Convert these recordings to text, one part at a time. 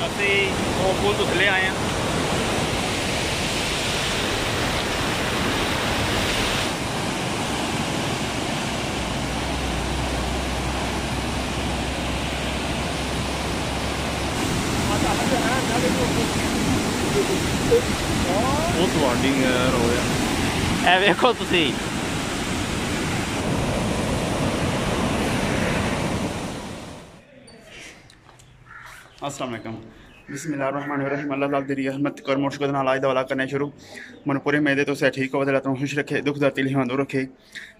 असी वो पुल तो थले आए हैं। बहुत वार्डिंग हो गया ए वेखो तुसी अस्सलाम वालेकुम बिस्मिल्लाहिर्रहमानिर्रहीम। अल्लाह ताला दी रहमत कर मुर्शद नाल आज दा वाला करने शुरू मन पूरे मेदे तो से ठीक होवे तो खुश रखे दुख दा तिल हिमां दूर रखे।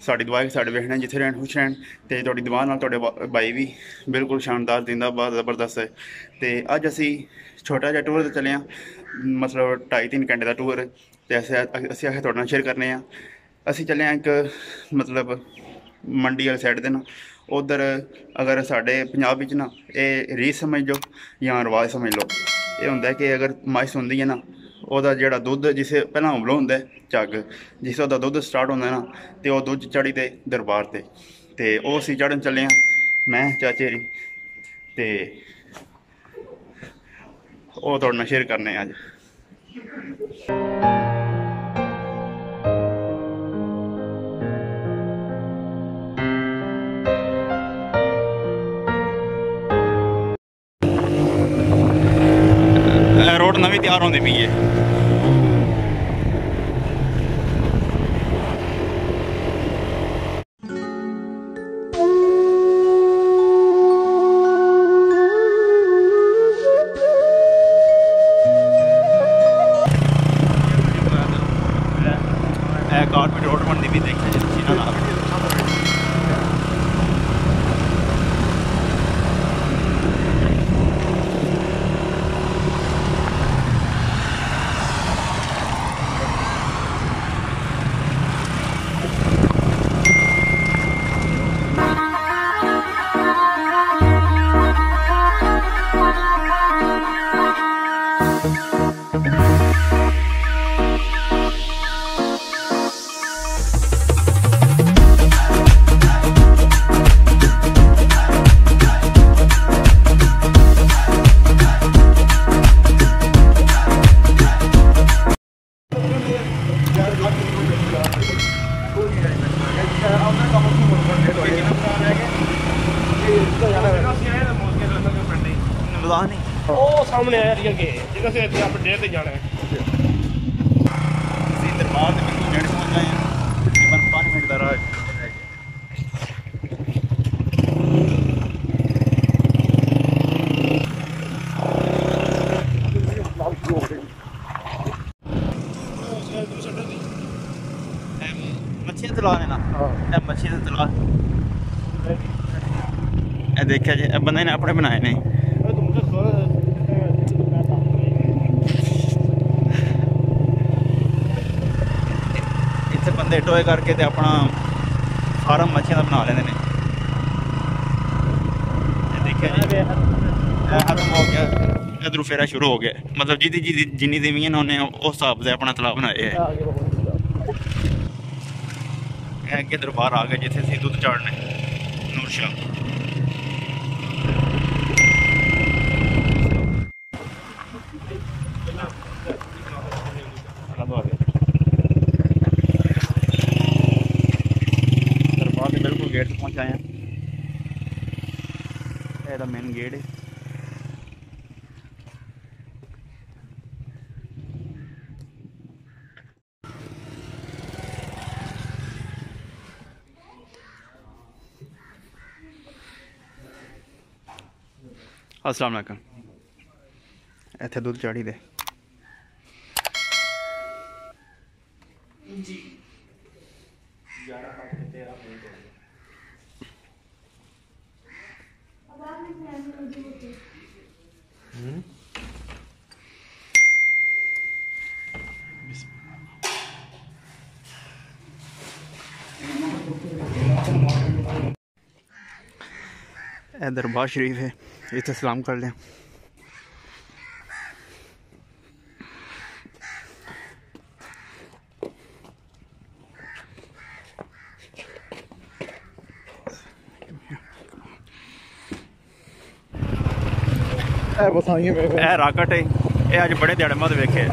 साडी दुआ है साडे वेखने जिथे रहन खुश रहन ते तुहाडी दुआ नाल तुहाडे भाई भी बिल्कुल शानदार जिंदाबाद ज़बरदस्त है। ते अज असी छोटा जिहा टूर ते चले आं, मतलब 2.5-3 घंटे का टूर ते असी आखे तुहाडे नाल शेयर करने आं। असी चले आं एक मतलब मंडी वाली साइड दे ना, उधर अगर साढ़े पंजाब विच ना ये रीत समझ लो या रवाज समझ लो। ये होंदा है कि अगर मज सुनदी है ना, ओहदा जेहड़ा दुद्ध जिसे पहला उमलो होंदा है झग, जिस ओहदा दुद्ध स्टार्ट होंदा है ना ते ओह दुद्ध चढ़ी दे दरबार ते ओह असीं चढ़न चले आं मैं चाचे री ते ओह तुहाडे नाल शेयर करने अज। रोड नवी तैयार होंदी पई है। कारपेट रोड बनती भी देखा जी सामने है जगह से आप डेट पे जाना है। दरबार से बिल्कुल डेढ़ पहुँच गए हैं, तकरीबन 5 मिनट का राह। मच्छी तला ने ना मच्छी तला देखा जी बंदे ने अपने बनाए ने। इतने बंदे टोए करके ते अपना फार्म मच्छियां बना लेंदे ने। देखा जी खत्म हो गया, इधरों फेरा शुरू हो गया, मतलब जिदी जिन्नी देवियां ने उन्हें उस हिसाब से अपना तलाब बनाए है। अगे दरबार आ गए जिथे असीं दुद्ध चाड़ने नूर शाह। दरबार के बिल्कुल गेट तक पहुँच आए हैं, यह मेन गेट है। अस्सलाम वालेकुम। इत्थे दुद्ध चाढ़ी दे दरबार शरीफ है, इतना सलाम कर लें। राकट है ये अज बड़े ध्याड़े बाद वेखे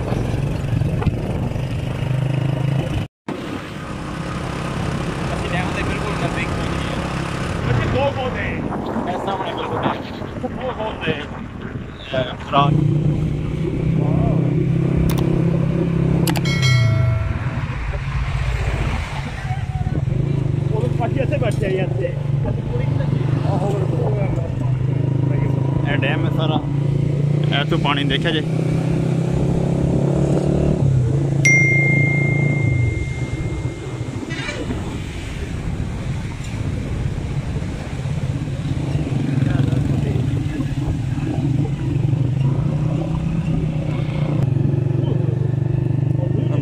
डैम है सारा तो पानी देखा जे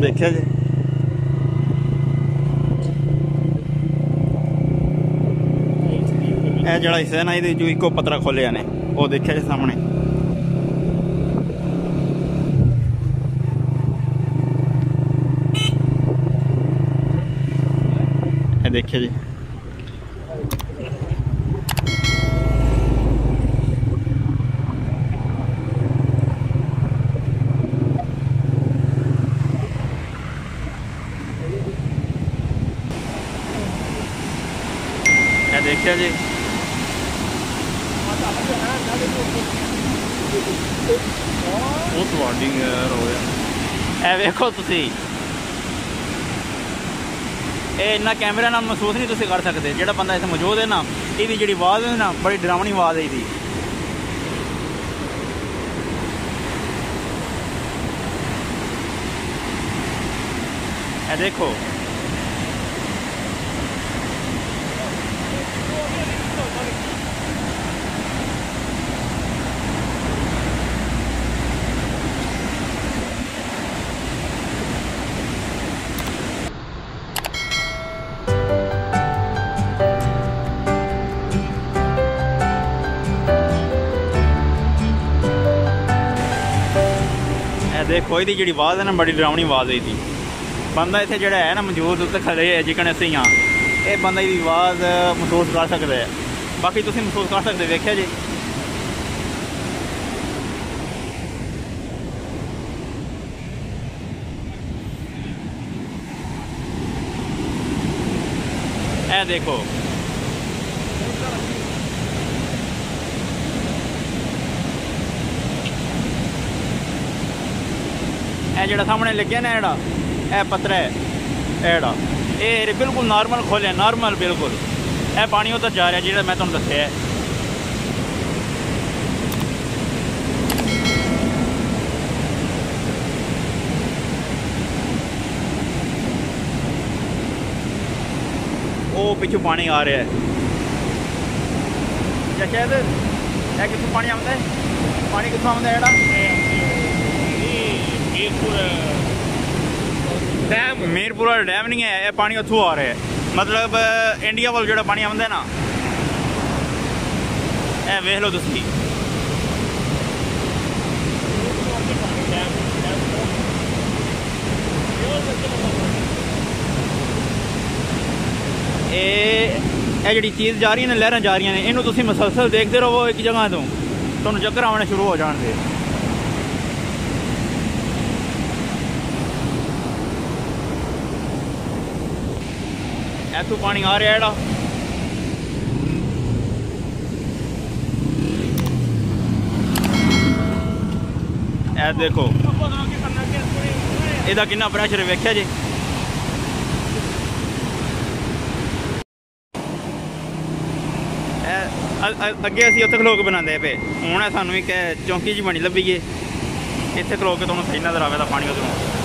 देखा जे जड़ा हिस्सा है ना ये जो इको पतरा खोलिया ने वो देखा जे सामने देखिए जी देखिए जी वेखो तुसी इन्ना कैमरे नाल महसूस नहीं तुसी कर सकते जो बंदा इतने मौजूद है ना ये जी आवाज़ है ना बड़ी डरावनी आवाज़ है इसकी देखो देखो ये जी आवाज़ है ना बड़ी डरावनी आवाज़ है इसकी बंदा इतने जोड़ा है ना मौजूद उत्ते खड़े है जिकन असी हाँ ये बंदा की आवाज़ महसूस कर सकता है बाकी तुम महसूस कर सकते देखिया जी ए देखो जो सामने लगे ना एड़ा ए पत्थर है एड़ा ये बिल्कुल नॉर्मल खोले नॉर्मल बिल्कुल ए पानी उधर जा रहा है जो मैं तुम दसिया वो पिछू पानी आ रहा है शायद है कितों पानी आता है पानी कितों आता है मीरपुरा डैम नहीं है ये पानी उतों आ रहा है मतलब इंडिया वाल जो पानी आता है ना ये वेख लो तुम ये जी चीज़ जा रही है लहर जा रही ने इनू तुम मसलसल देखते रहो एक जगह तो तुम चक्कर आने शुरू हो जाएंगे ऐतू पानी आ रहा है ए देखो ਇਹਦਾ कितना प्रेशर वेख्या जी अगे असी उत्थे खलो के बनाते पे हूँ सानू एक चौंकी जी बनी लभी है इतने खलो के तुहानू सही नजर आएगा पानी उधरों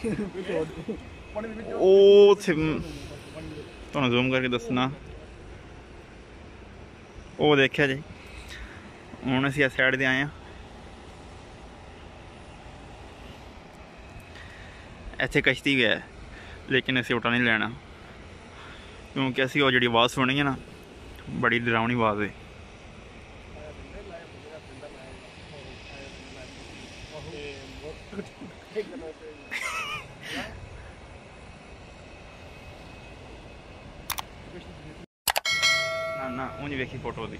ਉਹ ਤੁਹਾਨੂੰ ਜ਼ੂਮ ਕਰਕੇ ਦੱਸਣਾ ਉਹ ਦੇਖਿਆ ਜੀ। ਹੁਣ ਅਸੀਂ ਇਸ ਸਾਈਡ ਤੇ ਆਏ ਹਾਂ। ਇੱਥੇ ਕਸ਼ਤੀ ਵੀ ਹੈ ਲੇਕਿਨ ਅਸੀਂ ਉਟਾ ਨਹੀਂ ਲੈਣਾ ਕਿਉਂਕਿ ਅਸੀਂ ਉਹ ਜਿਹੜੀ ਆਵਾਜ਼ ਸੁਣੀ ਹੈ ਨਾ ਬੜੀ ਡਰਾਵਣੀ ਆਵਾਜ਼ ਹੈ। ਨਾ ਉਹ ਨਹੀਂ ਵੇਖੀ ਫੋਟੋ ਦੀ।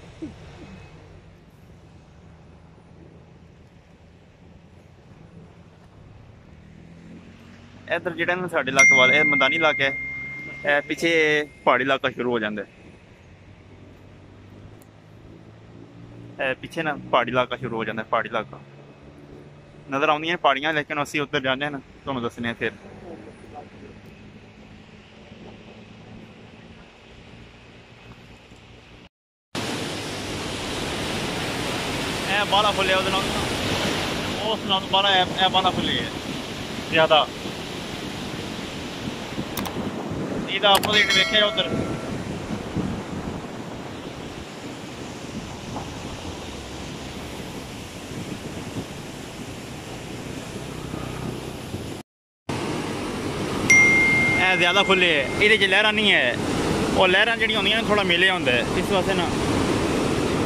ਇੱਧਰ ਜਿਹੜਾ ਨਾ ਸਾਡੇ ਇਲਾਕੇ ਵਾਲਾ ਇਹ ਮੈਦਾਨੀ ਇਲਾਕਾ ਹੈ, ਇਹ ਪਿੱਛੇ ਪਹਾੜੀ ਇਲਾਕਾ ਸ਼ੁਰੂ ਹੋ ਜਾਂਦਾ ਹੈ। ਪਿੱਛੇ ਨਾ ਪਹਾੜੀ ਇਲਾਕਾ ਸ਼ੁਰੂ ਹੋ ਜਾਂਦਾ, ਪਹਾੜੀ ਇਲਾਕਾ ਨਜ਼ਰ ਆਉਂਦੀਆਂ ਪਹਾੜੀਆਂ, ਲੇਕਿਨ ਅਸੀਂ ਉੱਧਰ ਜਾਂਦੇ ਹਾਂ ਨਾ ਤੁਹਾਨੂੰ ਦੱਸਣੇ ਫਿਰ। ਇਹ ਬਾਲਾ ਫੁੱਲਿਆ ਉਹਦੇ ਨਾਲ, ਉਸ ਨਾਲ ਬਾਲਾ ਇਹ ਬਾਲਾ ਫੁੱਲੀ ਹੈ ਜ਼ਿਆਦਾ। ਇਹਦਾ ਆਪੋਜ਼ਿਟ ਵੇਖਿਆ ਉੱਧਰ ਇਹ ਜ਼ਿਆਦਾ ਖੁੱਲੇ ਹੈ, ਇਹਦੇ 'ਚ ਲਹਿਰਾਂ ਨਹੀਂ ਹੈ। ਉਹ ਲਹਿਰਾਂ ਜਿਹੜੀਆਂ ਹੁੰਦੀਆਂ ਨੇ ਥੋੜਾ ਮਿਲਿਆ ਹੁੰਦਾ ਹੈ, ਇਸ ਵਾਸਤੇ ਨਾ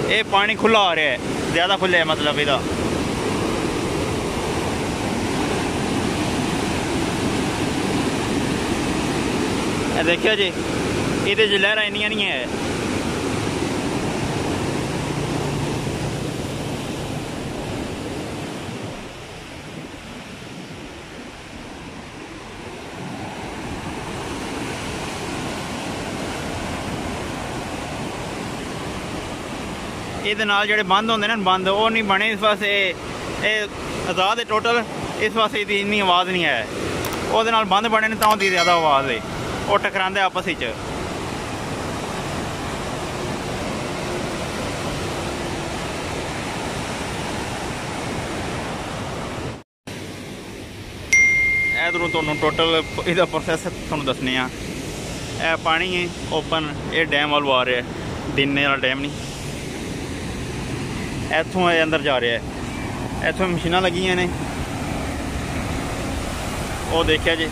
ਇਹ ਪਾਣੀ ਖੁੱਲਾ ਆ ਰਿਹਾ ਹੈ, ਜ਼ਿਆਦਾ ਖੁੱਲੇ ਹੈ ਮਤਲਬ ਇਹਦਾ। ਇਹ ਦੇਖਿਆ ਜੀ, ਇਹਦੇ 'ਚ ਲਹਿਰਾਂ ਇੰਨੀਆਂ ਨਹੀਂ ਹੈ। ਇਹਦੇ ਨਾਲ ਜਿਹੜੇ ਬੰਦ ਹੁੰਦੇ ਨੇ ਬੰਦ ਉਹ ਨਹੀਂ ਬਣੇ ਇਸ ਵਾਸਤੇ। ਇਹ ਆਜ਼ਾਦ ਹੈ ਟੋਟਲ, ਇਸ ਵਾਸਤੇ ਇਹਦੀ ਇੰਨੀ ਆਵਾਜ਼ ਨਹੀਂ ਹੈ। ਉਹਦੇ ਨਾਲ ਬੰਦ ਬਣੇ ਨੇ ਤਾਂ ਉਹਦੀ ਜ਼ਿਆਦਾ ਆਵਾਜ਼ ਹੈ, ਉਹ ਟਕਰਾਉਂਦੇ ਆਪਸ ਵਿੱਚ। इधरों ਤੁਹਾਨੂੰ ਟੋਟਲ ਇਹਦਾ ਪ੍ਰੋਸੈਸ ਤੁਹਾਨੂੰ ਦੱਸਨੇ ਆ। ਇਹ ਪਾਣੀ ਹੈ ਓਪਨ, ਇਹ ਡੈਮ ਵੱਲ ਆ ਰਿਹਾ, ਦਿਨੇ ਵਾਲਾ ਡੈਮ ਨਹੀਂ। ਇੱਥੋਂ ਇਹ ਅੰਦਰ ਜਾ ਰਿਹਾ ਹੈ, ਇੱਥੋਂ ਮਸ਼ੀਨਾਂ ਲੱਗੀਆਂ ਨੇ, ਉਹ ਦੇਖਿਆ ਜੀ।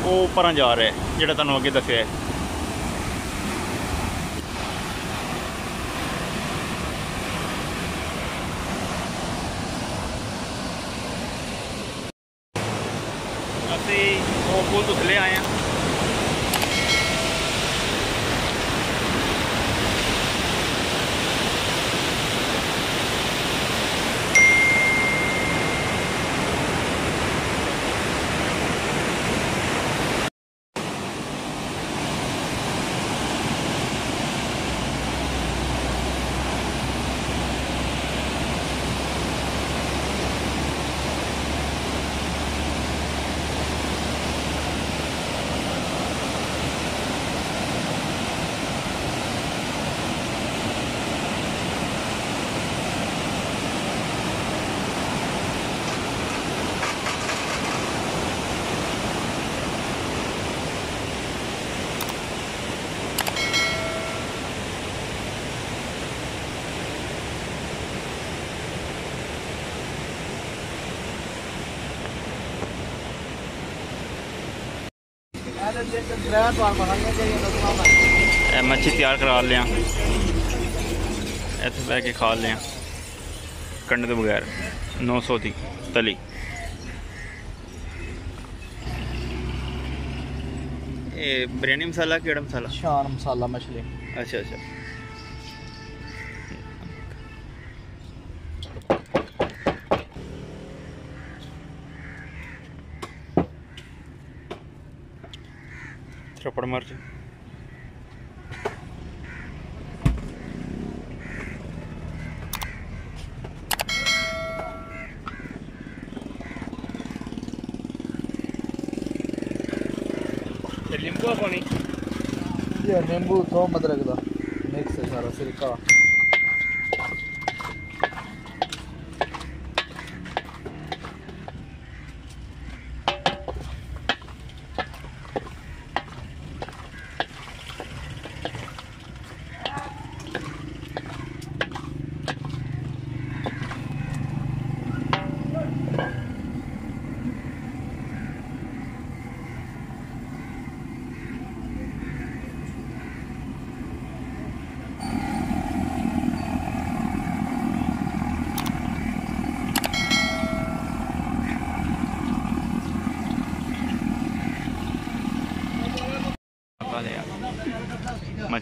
ਉਹ ਉੱਪਰਾਂ ਜਾ ਰਿਹਾ ਜਿਹੜਾ ਤੁਹਾਨੂੰ ਅੱਗੇ ਦੱਸਿਆ ਹੈ। ਅਸੀਂ ਉਹ ਪੁਲ ਤੋਂ ਥੱਲੇ ਆਏ ਹਾਂ। मच्छी तैयार करा लिया, इत्थे बह के खा लिया कंडे तो बगैर। 900 की तली। ये बिरयानी मसाला केड़ा मसाला? शान मसाला मछली। अच्छा अच्छा। थप्पड़ मिर्च, नींबू का पानी, ये नींबू थोम अदरक का मिक्स है सारा, सिरका।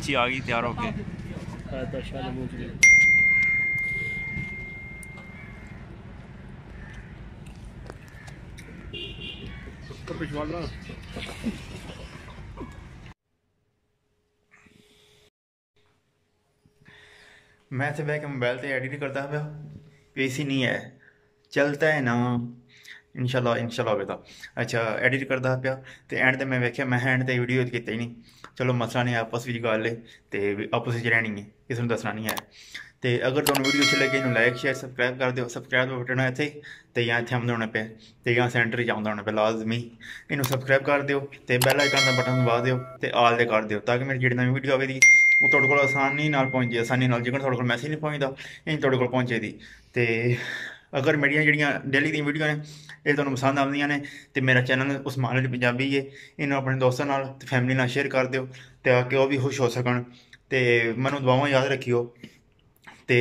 मच्छी आ गई तैयार होके। मैं इत्थे बह के मोबाइल से एडिट करता पाया, पीसी नहीं है, चलता है ना इंशाल्लाह इंशाल्लाह होवे तां। अच्छा एडिट करदा पिया ते एंड ते मैं वेख्या मैं एंड ते वीडियो कीता ही नहीं। चलो मसला नहीं, आपस विच गल है ते आपस विच रहनी है, किसी नूं दसना नहीं है। ते अगर तुहानूं वीडियो अच्छी लगे इन्हूं लाइक शेयर सबसक्राइब कर दिओ। सबसक्राइब दा बटन है इत्थे ते जां इत्थे आउंदा होना पे ते जां सेंटर च आउंदा होना पे, लाजमी इन्हूं सबसक्राइब कर दिओ ते बैल आइकन दा बटन दबा दिओ ते आल दे कर दिओ, ताकि मेरी जेह्ड़ी नवीं वीडियो आवेगी वो तुहाडे कोल आसानी नाल पहुंच जाए। आसानी नाल जेकर तुहाडे कोल मैसेज नहीं पहुंचदा इं तुहाडे कोल पहुंचे दी। ते अगर मेरियां जेह्ड़ियां डेली दी वीडियो ने ये तुहानूं पसंद आउंदियां ने ते मेरा चैनल उस्मान अली पंजाबी है, इन्हूं अपने दोस्तां नाल ते फैमिली नाल शेयर कर दिओ ताकि ओह भी खुश हो सकन। ते मैनूं दुआवां याद रखियो ते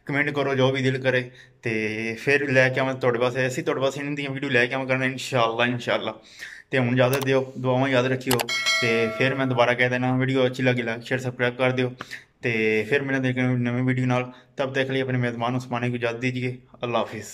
कमेंट करो जो भी दिल करे ते फिर लैके आवां तुहाडे पास ऐसी तुहाडे पास इन्हां दियां वीडियो लैके आवां करना इंशाअल्लाह इंशाअल्लाह। ते हुण इजाजत दिओ, दुआवां याद रखियो ते फिर मैं दोबारा कह देना वीडियो अच्छी लगी लाइक शेयर सबसक्राइब कर दिओ ते फिर मिलेंगे नवीं वीडियो नाल। तब तक के लिए अपने मेज़बान उस्मानी को इजाजत दीजिए। अल्लाह हाफिज़।